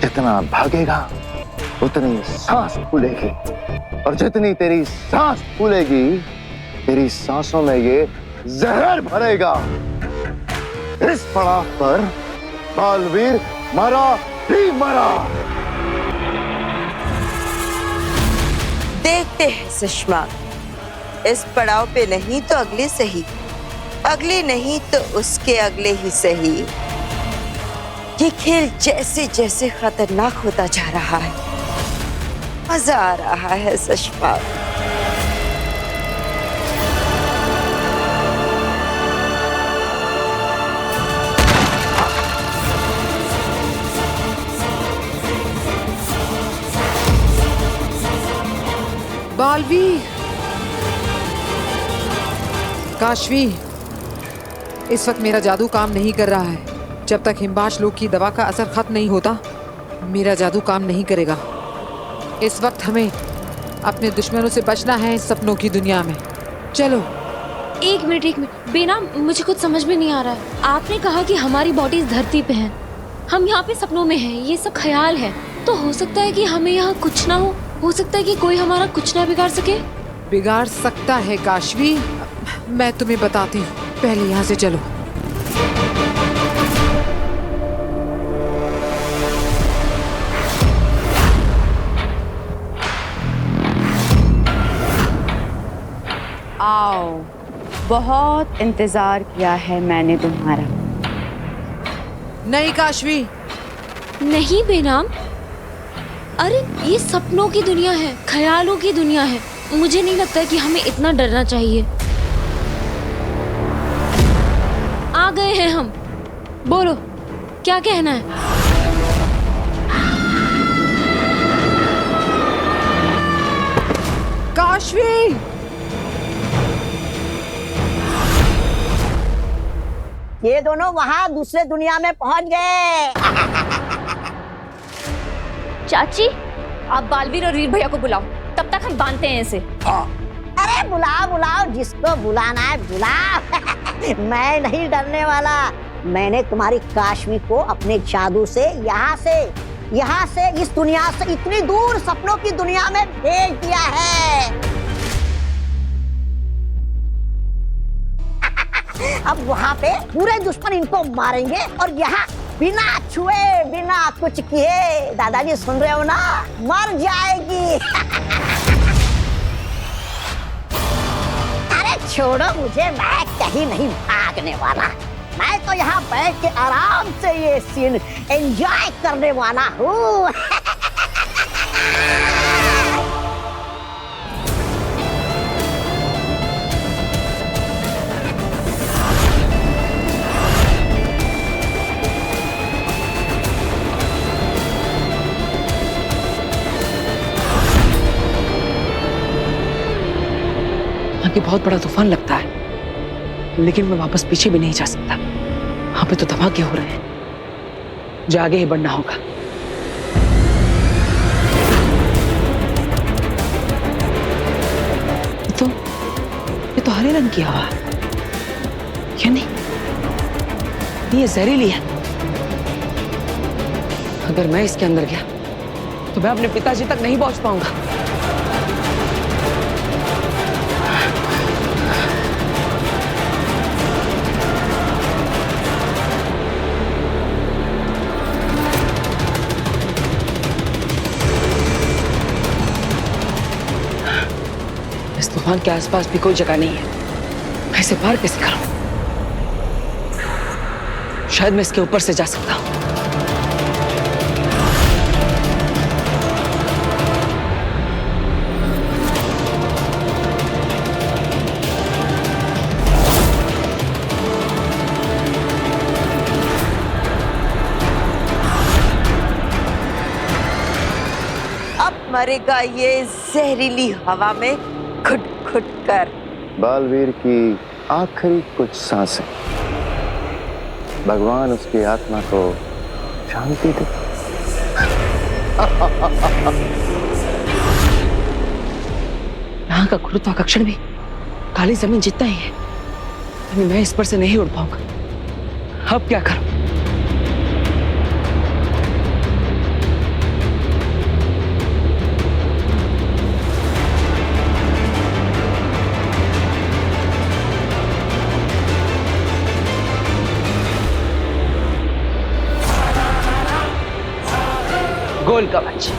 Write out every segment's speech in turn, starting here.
जितना भागेगा उतनी सांस फूलेगी, और जितनी तेरी सांस फूलेगी तेरी सांसों में ये जहर भरेगा। इस पड़ाव पर बालवीर मरा ही मरा। देखते हैं सुषमा, इस पड़ाव पे नहीं तो अगले सही, अगले नहीं तो उसके अगले ही सही। ये खेल जैसे जैसे खतरनाक होता जा रहा है, मजा आ रहा है सुषमा। बालवीर, काशवी, इस वक्त मेरा जादू काम नहीं कर रहा है। जब तक हिमबाश लोग की दवा का असर खत्म नहीं होता, मेरा जादू काम नहीं करेगा। इस वक्त हमें अपने दुश्मनों से बचना है इस सपनों की दुनिया में। चलो। एक मिनट बेनाम, मुझे कुछ समझ में नहीं आ रहा है। आपने कहा कि हमारी बॉडी इस धरती पे है, हम यहाँ पे सपनों में हैं, ये सब ख्याल है। तो हो सकता है कि हमें यहाँ कुछ ना हो सकता है कि कोई हमारा कुछ ना बिगाड़ सके। बिगाड़ सकता है काशवी, मैं तुम्हें बताती हूँ, पहले यहाँ से चलो। आओ, बहुत इंतजार किया है मैंने तुम्हारा। नहीं काशवी। नहीं बेनाम, अरे ये सपनों की दुनिया है, ख्यालों की दुनिया है। मुझे नहीं लगता कि हमें इतना डरना चाहिए। आ गए हैं हम, बोलो क्या कहना है। काशवी, ये दोनों वहाँ दूसरे दुनिया में पहुँच गए। चाची, आप बालवीर और वीर भैया को बुलाओ, तब तक हम बांधते हैं इसे। अरे बुलाओ बुलाओ, जिसको बुलाना है बुलाओ। मैं नहीं डरने वाला। मैंने तुम्हारी काशवी को अपने जादू से यहाँ से इस दुनिया से इतनी दूर सपनों की दुनिया में भेज दिया है। अब वहाँ पे पूरे दुश्मन इनको मारेंगे और यहाँ बिना छुए बिना कुछ किए, दादाजी सुन रहे हो ना, मर जाएगी। अरे छोड़ो मुझे, मैं कहीं नहीं भागने वाला। मैं तो यहाँ बैठ के आराम से ये सीन एंजॉय करने वाला हूँ। कि बहुत बड़ा तूफान लगता है, लेकिन मैं वापस पीछे भी नहीं जा सकता। वहां पे तो धमाके हो रहे हैं, जो आगे ही बढ़ना होगा। ये तो हरे रंग की हवा है, यानी ये जहरीली है। अगर मैं इसके अंदर गया तो मैं अपने पिताजी तक नहीं पहुंच पाऊंगा। तूफान के आसपास भी कोई जगह नहीं है, मैं इसे पार कैसे करूं? शायद मैं इसके ऊपर से जा सकता हूं। अब मरेगा ये जहरीली हवा में घुट घुट कर। बालवीर की आखिरी कुछ सांसें, भगवान उसकी आत्मा को शांति दे। यहाँ का गुरुत्वाकर्षण भी काली जमीन जितना ही है, मैं इस पर से नहीं उड़ पाऊंगा। अब क्या करूं? गोल कवच।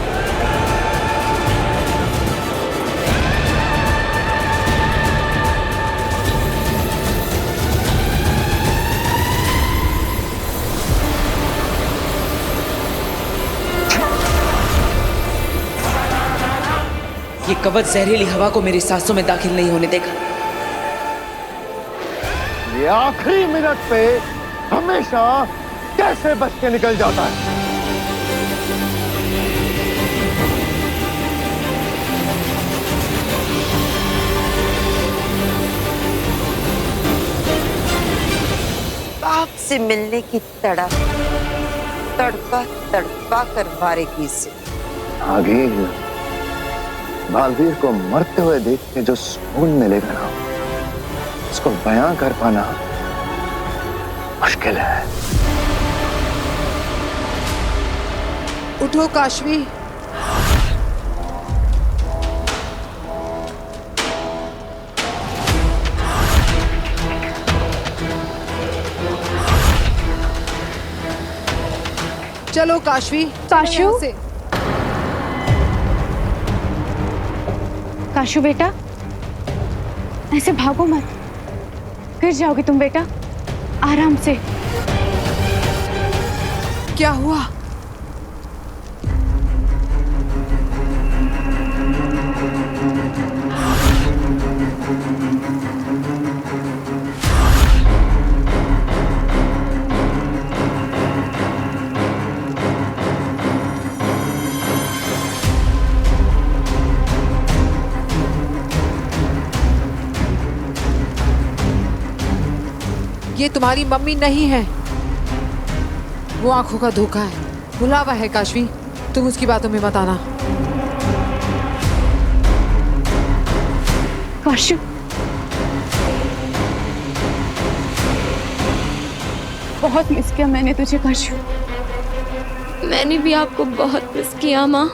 ये कवच जहरीली हवा को मेरी सांसों में दाखिल नहीं होने देगा। ये आखिरी मिनट पे हमेशा कैसे बच के निकल जाता है। बाप से मिलने की तड़प तड़पा तड़पा कर मारेगी इसे। आगे बालवीर को मरते हुए देख के जो सुकून मिलेगा ना, उसको बयां कर पाना मुश्किल है। उठो काशवी। चलो काशवी। काशू? यहाँ से। काशू बेटा, ऐसे भागो मत, गिर जाओगे तुम बेटा। आराम से। क्या हुआ? ये तुम्हारी मम्मी नहीं है, वो आंखों का धोखा है, बुलावा है काशवी। तुम उसकी बातों में मत आना। काशू, बहुत मिस किया मैंने तुझे काशू। मैंने भी आपको बहुत मिस किया माँ।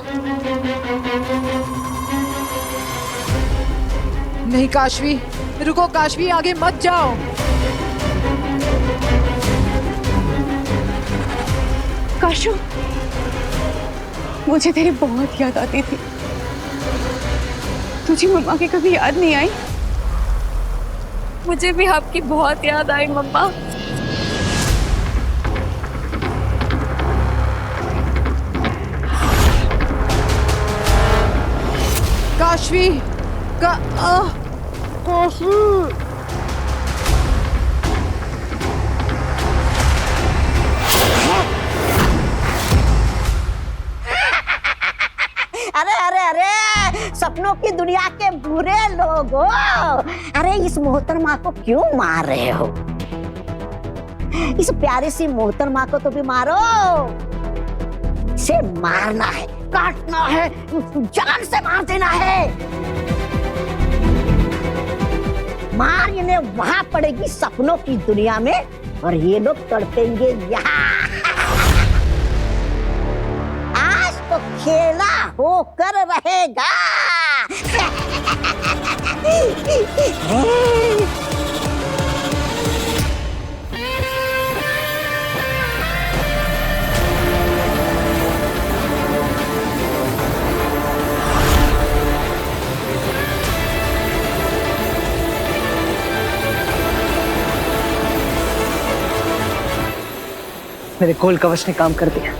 नहीं काशवी, रुको काशवी, आगे मत जाओ। काशू, मुझे तेरी बहुत याद आती थी। तुझे मम्मा की कभी याद नहीं आई? मुझे भी आपकी बहुत याद आई मम्मा। काशवी काशवी। अरे अरे अरे, सपनों की दुनिया के बुरे लोगों, अरे इस मोहतरमा को क्यों मार रहे हो? इस प्यारी सी मोहतरमा को तो भी मारो। इसे मारना है, काटना है, जान से मार देना है। मार इन्हें वहां पड़ेगी सपनों की दुनिया में, और ये लोग तड़पेंगे यहाँ। आज तो खेला होकर रहेगा। मेरे गोल कवच ने काम कर दिया।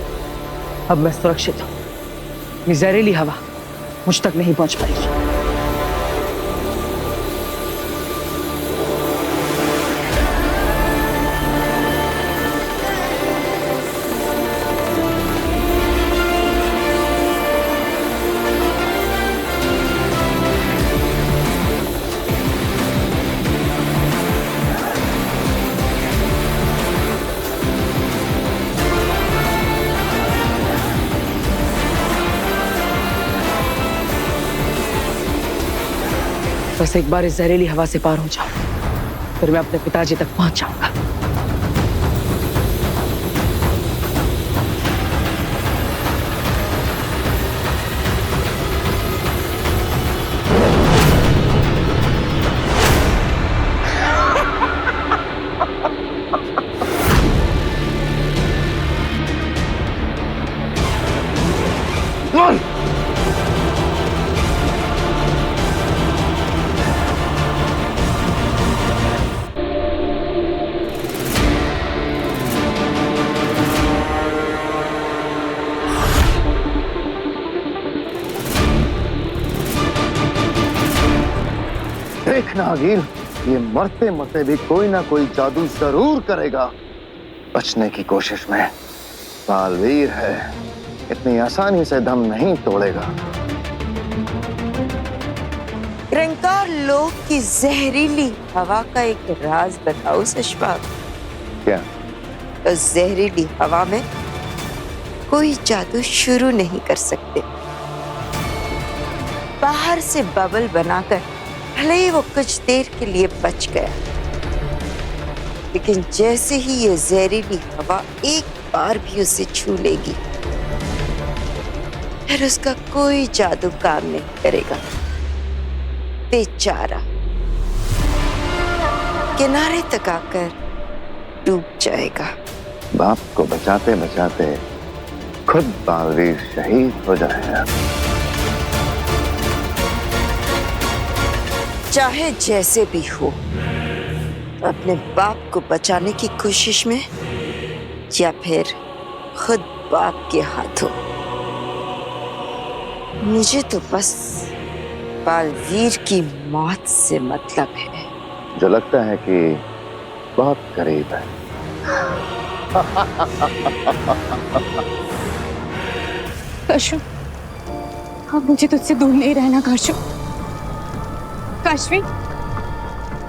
अब मैं सुरक्षित हूँ। ये जहरीली हवा मुझ तक नहीं पहुंच पाएगी। बस एक बार इस जहरीली हवा से पार हो जाओ, फिर मैं अपने पिताजी तक पहुंच जाऊंगा। देख नागिन, ये मरते मरते भी कोई ना कोई जादू जरूर करेगा। बचने की कोशिश में बालवीर है, इतनी आसानी से दम नहीं तोड़ेगा। रंकार लोक की जहरीली हवा का एक राज बताओ सशपाक। क्या? उस जहरीली हवा में कोई जादू शुरू नहीं कर सकते। बाहर से बबल बनाकर भले ही वो कुछ देर के लिए बच गया, लेकिन जैसे ही ये जहरीली हवा एक बार भी उसे छू लेगी, फिर उसका कोई जादू काम नहीं करेगा। बेचारा किनारे तक आकर डूब जाएगा। बाप को बचाते बचाते खुद बालवीर शहीद हो जाएगा। चाहे जैसे भी हो, अपने बाप को बचाने की कोशिश में या फिर खुद बाप के हाथों, मुझे तो बस बालवीर की मौत से मतलब है। जो लगता है कि बहुत करीब है। काशू, अब मुझे तुझसे दूर नहीं रहना काशू। काशवी,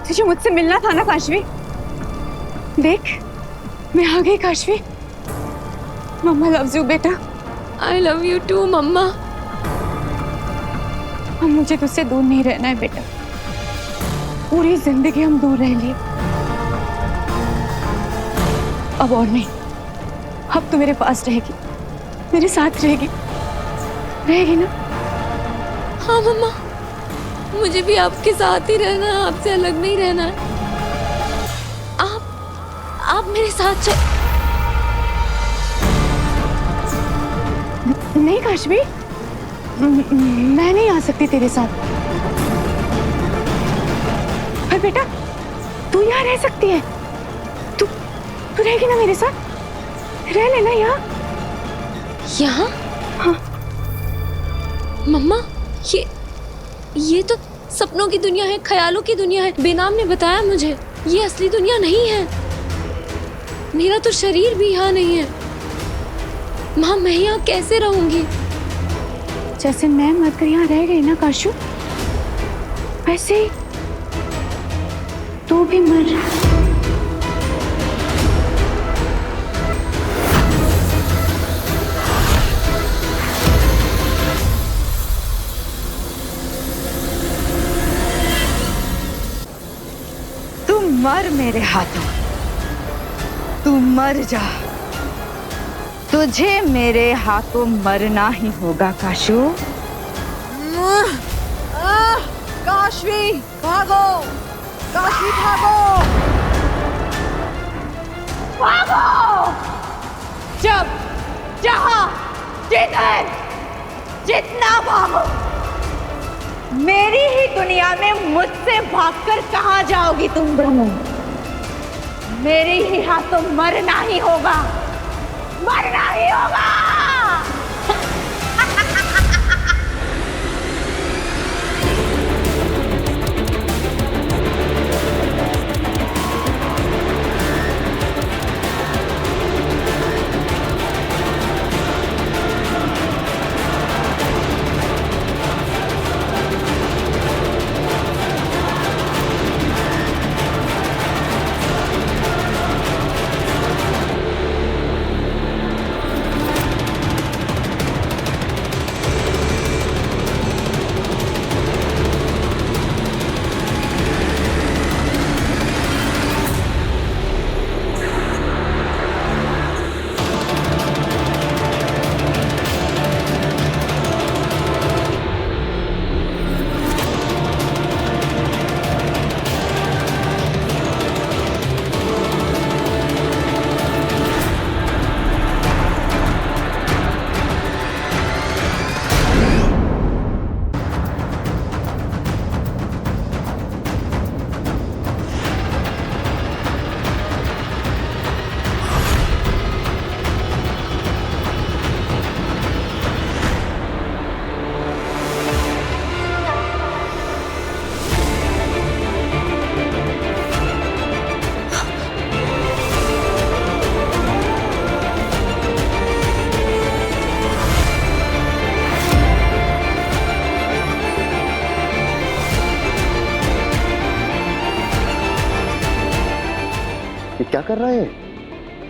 तुझे मुझसे मिलना था ना काशवी। देख, मैं आ गई काशवी। मम्मा लव्स यू बेटा। आई लव यू टू मम्मा। अब मुझे तुझसे दूर नहीं रहना है बेटा। पूरी जिंदगी हम दूर रह लिए, अब और नहीं। अब तू मेरे पास रहेगी, मेरे साथ रहेगी, रहेगी ना? हाँ मम्मा, मुझे भी आपके साथ ही रहना है, आपसे अलग नहीं रहना है। आप मेरे साथ चल। नहीं काशवी, मैं नहीं आ सकती तेरे साथ। पर बेटा, तू यहाँ रह सकती है। तू रहेगी ना मेरे साथ? रह लेना यहाँ। यहाँ? हाँ। मम्मा, ये तो सपनों की दुनिया है, ख्यालों की दुनिया है। बेनाम ने बताया मुझे, ये असली दुनिया नहीं है। मेरा तो शरीर भी यहाँ नहीं है। माँ, मैं यहाँ कैसे रहूंगी? जैसे मैं मरकर यहाँ रह गई ना काशू, वैसे ही तू भी मर। तू मर मेरे हाथों, तू मर जा। तुझे मेरे हाथों मरना ही होगा काशू। काशवी भागो, काशवी भागो, भागो! जब, जहां, जिधर, जितना भागो। मेरी ही दुनिया में मुझसे भागकर कहां जाओगी तुम दोनों? मेरे ही हाथों मरना ही होगा, मरना ही होगा। कर रहे?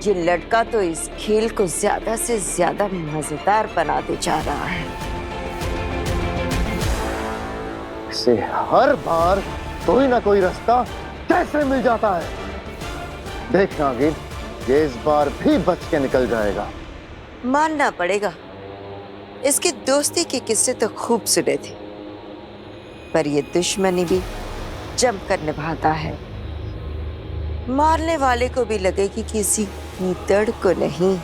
ये लड़का तो इस खेल को ज्यादा से ज्यादा मजेदार बनाते जा रहा है। इसे हर बार कोई ना कोई रास्ता कैसे मिल जाता है। देख नागिन, ये इस बार भी बच के निकल जाएगा। मानना पड़ेगा, इसकी दोस्ती के किस्से तो खूब सुने थे, पर ये दुश्मनी भी जमकर निभाता है। मारने वाले को भी लगे कि किसी गीदड़ को नहीं,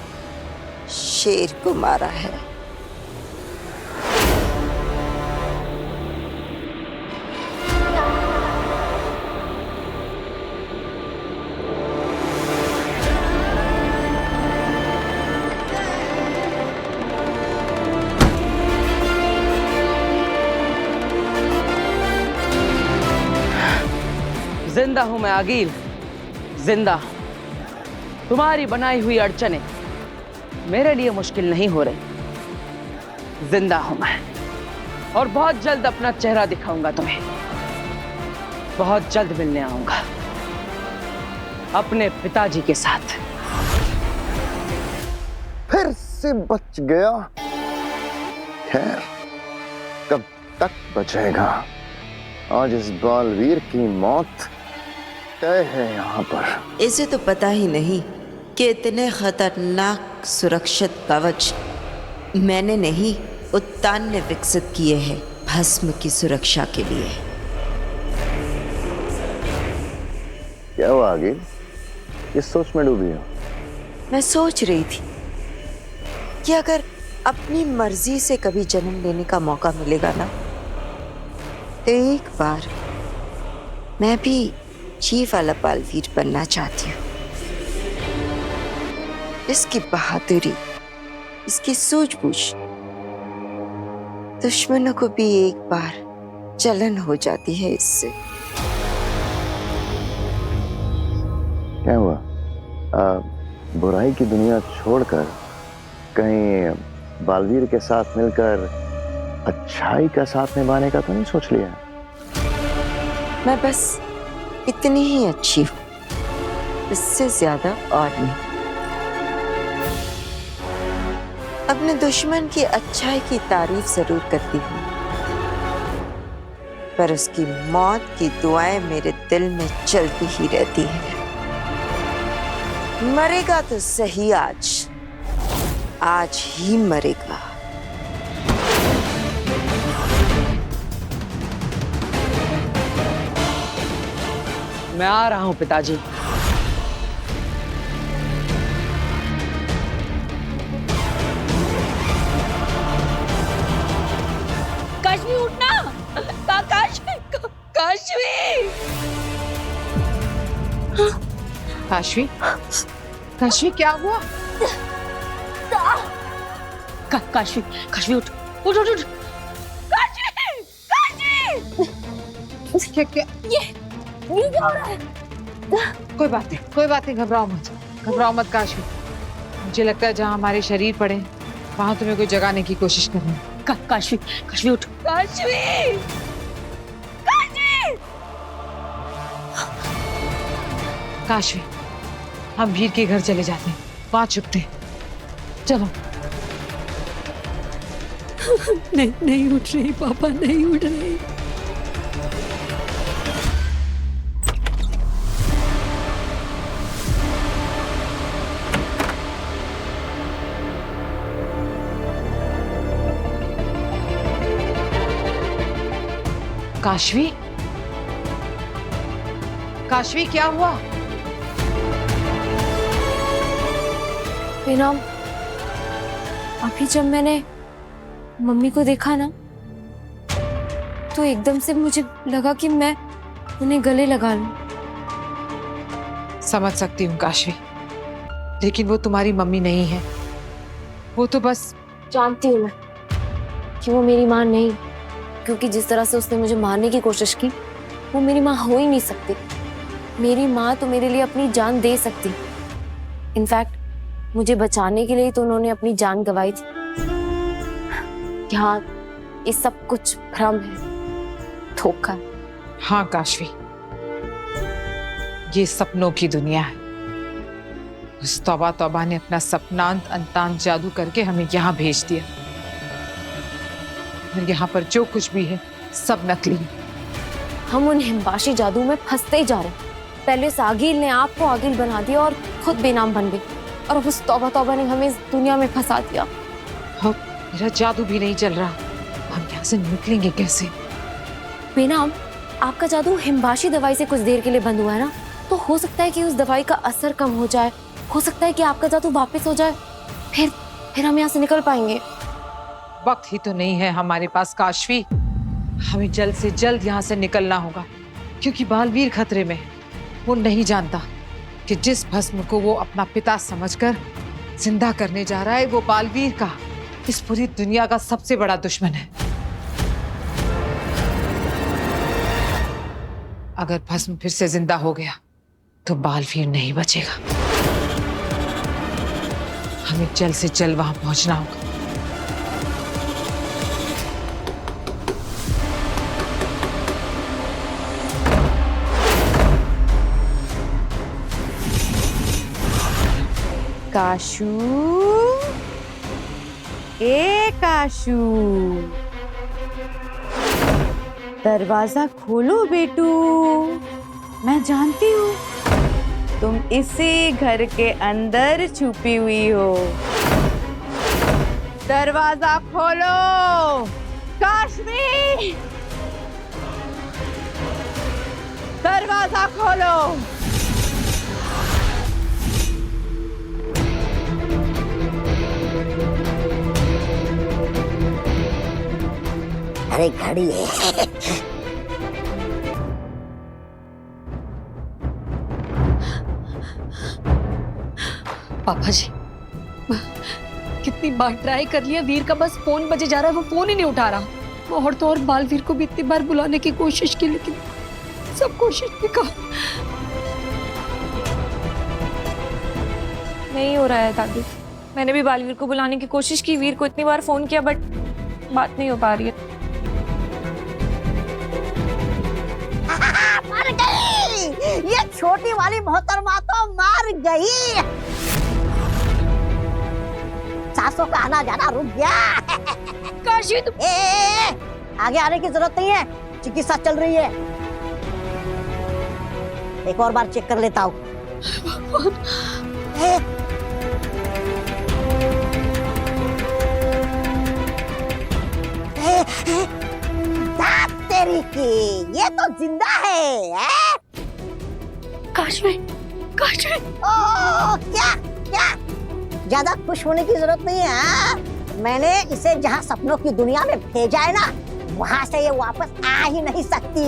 शेर को मारा है। जिंदा हूं मैं आगिल, जिंदा। तुम्हारी बनाई हुई अड़चने मेरे लिए मुश्किल नहीं हो रही। जिंदा हूं मैं और बहुत जल्द अपना चेहरा दिखाऊंगा तुम्हें। बहुत जल्द मिलने आऊंगा अपने पिताजी के साथ। फिर से बच गया। खैर, कब तक बचेगा? आज इस बालवीर की मौत तय है यहाँ पर। इसे तो पता ही नहीं कि इतने खतरनाक सुरक्षित कवच मैंने नहीं, उत्तान ने विकसित किए हैं भस्म की सुरक्षा के लिए। क्या हुआ आगे? इस सोच में डूबी हो? मैं सोच रही थी कि अगर अपनी मर्जी से कभी जन्म लेने का मौका मिलेगा ना, तो एक बार मैं भी जी वाला बालवीर बनना चाहती हूँ। इसकी बहादुरी, इसकी सूझबूझ दुश्मनों को भी एक बार जलन हो जाती है इससे। क्या हुआ? बुराई की दुनिया छोड़कर कहीं बालवीर के साथ मिलकर अच्छाई का साथ निभाने का तो नहीं सोच लिया? मैं बस इतनी ही अच्छी हूँ, इससे ज्यादा और नहीं। अपने दुश्मन की अच्छाई की तारीफ जरूर करती हूँ, पर उसकी मौत की दुआएं मेरे दिल में चलती ही रहती हैं। मरेगा तो सही, आज ही मरेगा। मैं आ रहा हूं पिताजी। काशवी उठना, काशवी, काशवी। काशवी, काशवी क्या हुआ? काशवी, काशवी उठ, उठ, उठ, उठ। काशवी, काशवी। क्या? ये क्या हो रहा है? कोई बात नहीं, घबराओ मत काशवी। मुझे लगता है जहाँ हमारे शरीर पड़े वहां तुम्हें कोई जगाने की कोशिश कर रहे हैं। काशवी, काशवी उठ, काशवी, काशवी। काशवी, हम वीर के घर चले जाते हैं, वहां छुपते हैं। चलो। नहीं उठ रही पापा, नहीं उठ रही। काशवी, काशवी क्या हुआ? बेनाम, अभी जब मैंने मम्मी को देखा ना, तो एकदम से मुझे लगा कि मैं उन्हें गले लगा लूं। समझ सकती हूँ काशवी, लेकिन वो तुम्हारी मम्मी नहीं है। वो तो बस जानती हूँ मैं कि वो मेरी माँ नहीं, क्योंकि जिस तरह से उसने मुझे मारने की कोशिश की, वो मेरी माँ हो ही नहीं सकती। मेरी माँ तो मेरे लिए अपनी जान दे सकती। इनफैक्ट मुझे बचाने के लिए तो उन्होंने अपनी जान गंवाई थी। हाँ, ये सब कुछ भ्रम है, धोखा। हाँ काशवी, ये सपनों की दुनिया है। उस तौबा तौबा ने अपना सपनांत अंतांत जादू करके हमें यहाँ भेज दिया। और यहाँ पर जो कुछ भी है सब नकली है। हम उन हिमबाशी जादू में फंसते ही जा रहे हैं। पहले सागिल ने आपको आगिल बना दिया और खुद बेनाम बन गई, और अब उस तौबा तौबा ने हमें इस दुनिया में फंसा दिया। अब मेरा जादू भी नहीं चल रहा, हम यहाँ से निकलेंगे कैसे? बेनाम, आपका जादू हिमबाशी दवाई से कुछ देर के लिए बंद हुआ है ना, तो हो सकता है कि उस दवाई का असर कम हो जाए, हो सकता है कि आपका जादू वापस हो जाए, फिर हम यहाँ से निकल पाएंगे। वक्त ही तो नहीं है हमारे पास काशवी, हमें जल्द से जल्द यहाँ से निकलना होगा, क्योंकि बालवीर खतरे में है। वो नहीं जानता कि जिस भस्म को वो अपना पिता समझकर जिंदा करने जा रहा है, वो बालवीर का, इस पूरी दुनिया का सबसे बड़ा दुश्मन है। अगर भस्म फिर से जिंदा हो गया तो बालवीर नहीं बचेगा। हमें जल्द से जल्द वहां पहुंचना होगा। काशू, ए काशू, दरवाजा खोलो बेटू। मैं जानती हूँ तुम इसी घर के अंदर छुपी हुई हो। दरवाजा खोलो काशवी, दरवाजा खोलो। अरे घड़ी है। पापा जी, कितनी बार ट्राई कर लिया, वीर का बस फोन बजे जा रहा है, वो फोन ही नहीं उठा रहा। और तो और बालवीर को भी इतनी बार बुलाने की कोशिश की, लेकिन सब कोशिश बेकार। नहीं हो रहा है दादी। मैंने भी बालवीर को बुलाने की कोशिश की, वीर को इतनी बार फोन किया, बट बात नहीं हो पा रही है। मर गई, ये छोटी वाली मोहतरमा तो मर गई। सासों का आना जाना रुक गया। काशी तुम आगे आने की जरूरत नहीं है, चिकित्सा चल रही है। एक और बार चेक कर लेता हूँ। तेरी की, ये तो जिंदा है? काशवी, काशवी। ओ, क्या क्या? ज्यादा खुश होने की जरूरत नहीं है। हाँ? मैंने इसे जहाँ सपनों की दुनिया में भेजा है ना, वहां से ये वापस आ ही नहीं सकती।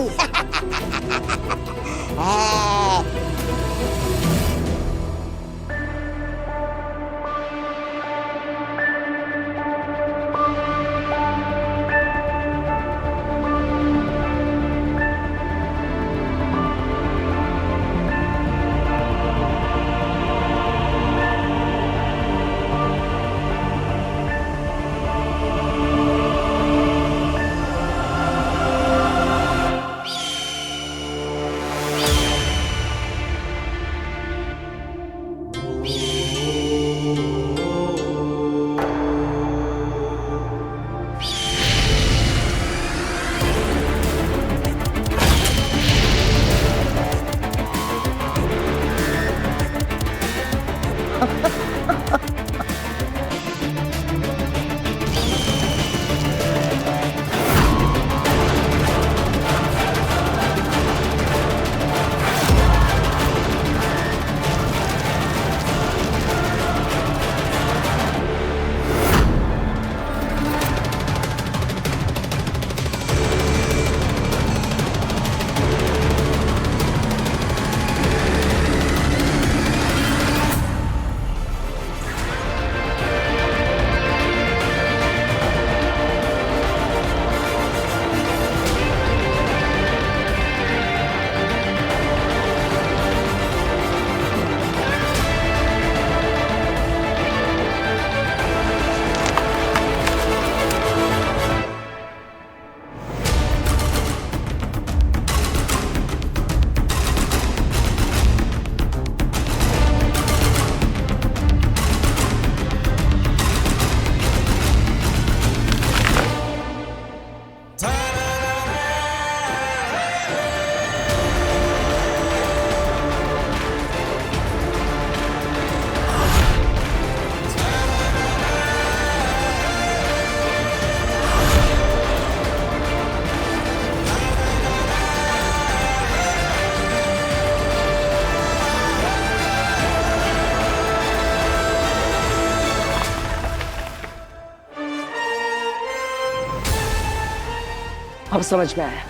अब समझ में आया,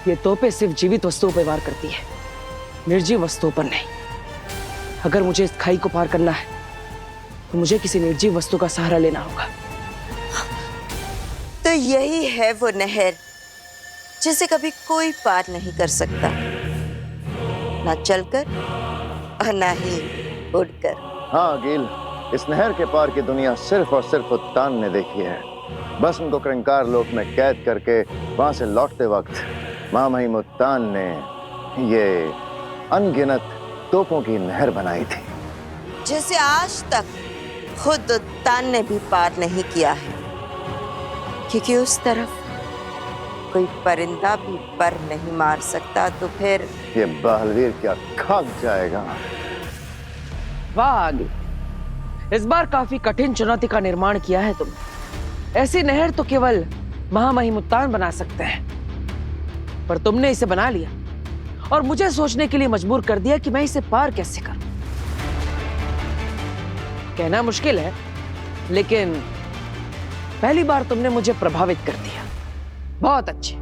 ये तोपें सिर्फ जीवित वस्तुओं पर वार करती है, निर्जीव वस्तुओं पर नहीं। अगर मुझे इस खाई को पार करना है तो मुझे किसी निर्जीव वस्तु का सहारा लेना होगा। तो यही है वो नहर जिसे कभी कोई पार नहीं कर सकता, ना चलकर और ना ही उड़कर। हाँ अकील, इस नहर के पार की दुनिया सिर्फ और सिर्फ उत्तान ने देखी है। बस उनको क्रंकार लोक में कैद करके वहां से लौटते वक्त महामहिम उत्तान ने ये अनगिनत तोपों की नहर बनाई थी, जिसे आज तक खुद उत्तान ने भी पार नहीं किया है, क्योंकि उस तरफ कोई परिंदा भी पर नहीं मार सकता। तो फिर ये बलवीर क्या खाक जाएगा। वाह आगे, इस बार काफी कठिन चुनौती का निर्माण किया है तुमने। ऐसी नहर तो केवल महामहिम उत्तान बना सकते हैं, पर तुमने इसे बना लिया और मुझे सोचने के लिए मजबूर कर दिया कि मैं इसे पार कैसे करूं। कहना मुश्किल है, लेकिन पहली बार तुमने मुझे प्रभावित कर दिया। बहुत अच्छे,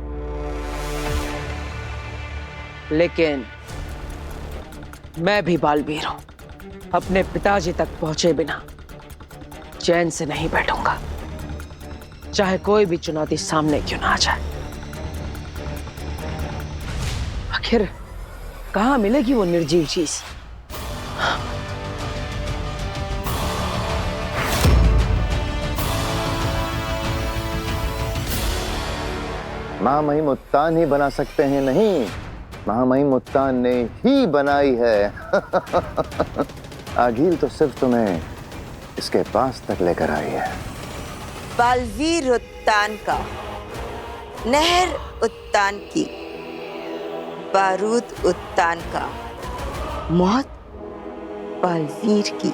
लेकिन मैं भी बालवीर हूं। अपने पिताजी तक पहुंचे बिना चैन से नहीं बैठूंगा, चाहे कोई भी चुनौती सामने क्यों ना आ जाए। आखिर कहां मिलेगी वो निर्जीव चीज? महामहिम उत्तान ही बना सकते हैं, नहीं, महामहिम उत्तान ने ही बनाई है। आगील तो सिर्फ तुम्हें इसके पास तक लेकर आई है। बालवीर उत्तान का, नहर उत्तान की, बारूद उत्तान का, मौत बालवीर की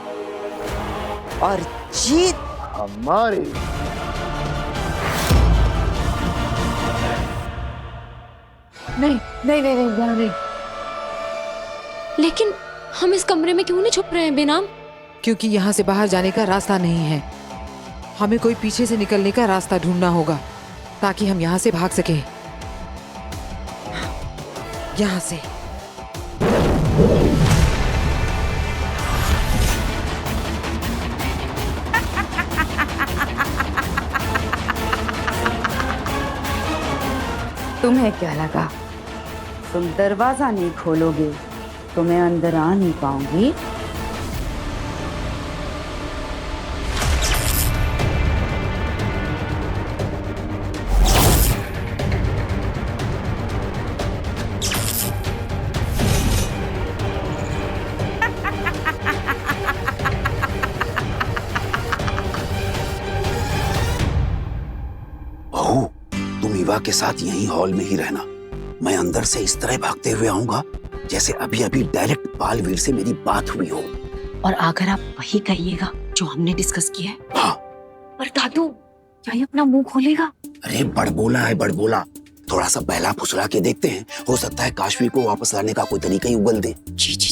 और जीत हमारी। नहीं नहीं नहीं नहीं, नहीं। लेकिन हम इस कमरे में क्यों नहीं छुप रहे हैं बेनाम? क्योंकि यहाँ से बाहर जाने का रास्ता नहीं है। हमें कोई पीछे से निकलने का रास्ता ढूंढना होगा ताकि हम यहाँ से भाग सकें। यहाँ से। तुम्हें क्या लगा तुम दरवाजा नहीं खोलोगे तो मैं अंदर आ नहीं पाऊंगी? बहू, तुम ईवा के साथ यहीं हॉल में ही रहना। मैं अंदर से इस तरह भागते हुए आऊंगा जैसे अभी अभी डायरेक्ट बालवीर से मेरी बात हुई हो। और अगर आप वही कहिएगा जो हमने डिस्कस किया है। हाँ। पर दादू, क्या ये अपना मुंह खोलेगा? अरे बड़बोला है, बड़बोला। थोड़ा सा बहला फुसला के देखते हैं, हो सकता है काशवी को वापस लाने का कोई तरीका ही उगल दे। जी जी